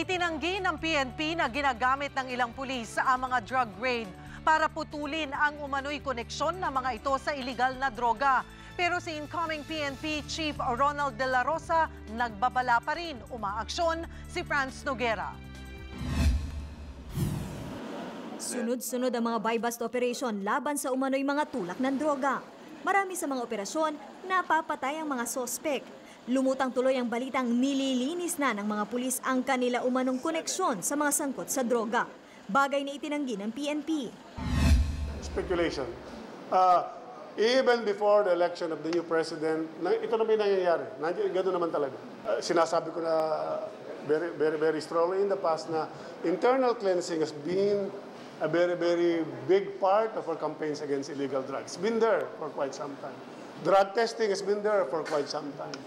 Itinanggi ng PNP na ginagamit ng ilang pulis ang mga drug raid para putulin ang umano'y koneksyon ng mga ito sa iligal na droga. Pero si incoming PNP Chief Ronald De La Rosa, nagbabala pa rin umaaksyon si Franz Noguera. Sunod-sunod ang mga buy-bust operation laban sa umano'y mga tulak ng droga. Marami sa mga operasyon, napapatay ang mga sospek. Lumutang tuloy ang balitang nililinis na ng mga pulis ang kanila umanong koneksyon sa mga sangkot sa droga. Bagay na itinanggi ng PNP. Speculation. Even before the election of the new president, ito na may nangyayari. Gano'n naman talaga. Sinasabi ko na very strongly in the past na internal cleansing has been a very big part of our campaigns against illegal drugs. It's been there for quite some time. Drug testing has been there for quite some time.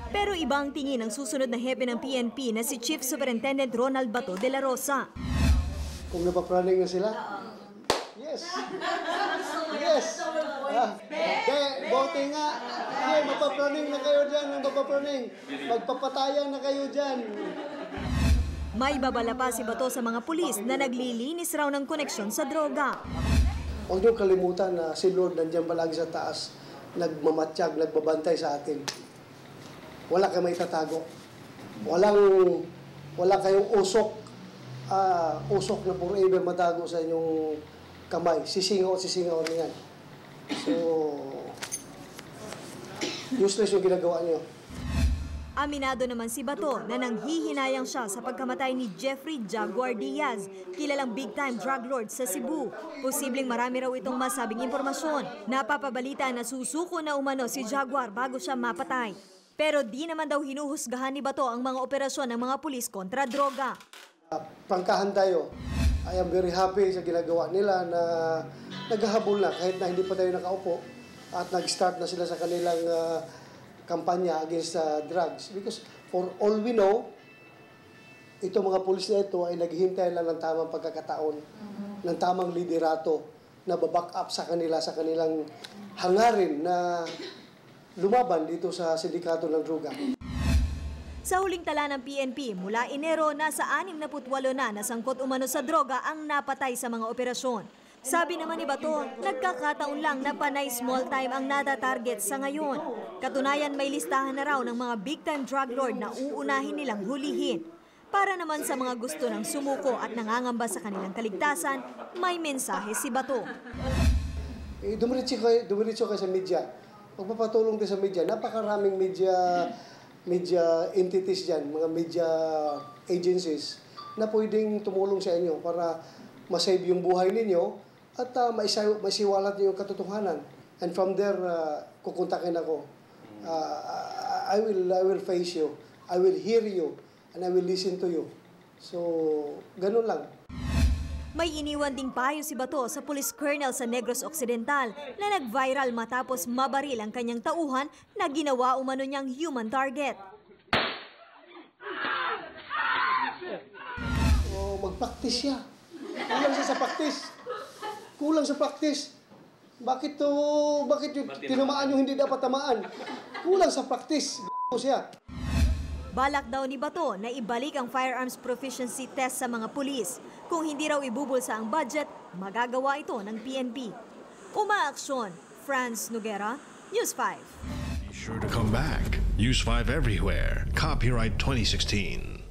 Pero ibang tingin ang susunod na hepe ng PNP na si Chief Superintendent Ronald Bato de la Rosa. Kung napapraning na sila, yes. Yes. Bote nga. Mapapraning na kayo dyan, mapapraning. Magpapatayan na kayo dyan. May babala pa si Bato sa mga pulis na naglilinis raw ng koneksyon sa droga. Huwag niyo kalimutan na si Lord nandiyan palagi sa taas, nagmamatsyag, nagbabantay sa atin. Wala kayong may tatago. Wala kayong usok na forever matago sa inyong kamay. Sisingaw na yan. So, useless yung ginagawa niyo. Aminado naman si Bato na nanghihinayang siya sa pagkamatay ni Jeffrey Jaguar Diaz, kilalang big-time drug lord sa Cebu. Posibleng marami raw itong masabing impormasyon. Napapabalita na susuko na umano si Jaguar bago siya mapatay. Pero di naman daw hinuhusgahan ni Bato ang mga operasyon ng mga pulis kontra droga. Prangkahan tayo. I am very happy sa ginagawa nila na naghahabol na kahit na hindi pa tayo nakaupo at nag-start na sila sa kanilang kampanya against drugs. Because for all we know, itong mga pulis na ito ay naghihintay lang ng tamang pagkakataon, ng tamang liderato na baback up sa kanilang hangarin na lumaban dito sa sindikato ng droga. Sa huling tala ng PNP, mula Enero, nasa 68 na nasangkot umano sa droga ang napatay sa mga operasyon. Sabi naman ni Bato, nagkakataon lang na panay small time ang nata-target sa ngayon. Katunayan may listahan na raw ng mga big-time drug lord na uunahin nilang hulihin. Para naman sa mga gusto ng sumuko at nangangamba sa kanilang kaligtasan, may mensahe si Bato. Dumiretso kayo sa media. Magpapatulong din sa media. Napakaraming media entities dyan, mga media agencies na pwedeng tumulong sa inyo para masave yung buhay ninyo at maisiwalat niyo yung katotohanan. And from there, kukontakin ako. I will face you. I will hear you. And I will listen to you. So, ganun lang. May iniwan ding payo si Bato sa police colonel sa Negros Occidental na nag-viral matapos mabaril ang kanyang tauhan na ginawa umano niyang human target. Mag-practice siya. Kulang siya sa practice. Kulang sa practice. Bakit yung tinamaan yung hindi dapat tamaan? Kulang sa practice. Siya. Balak daw ni Bato na ibalik ang firearms proficiency test sa mga pulis. Kung hindi raw ibubulsa ang budget, magagawa ito ng PNP. Umaaksyon, Franz Noguera, News 5. Be sure to come back. News 5 everywhere. Copyright 2016.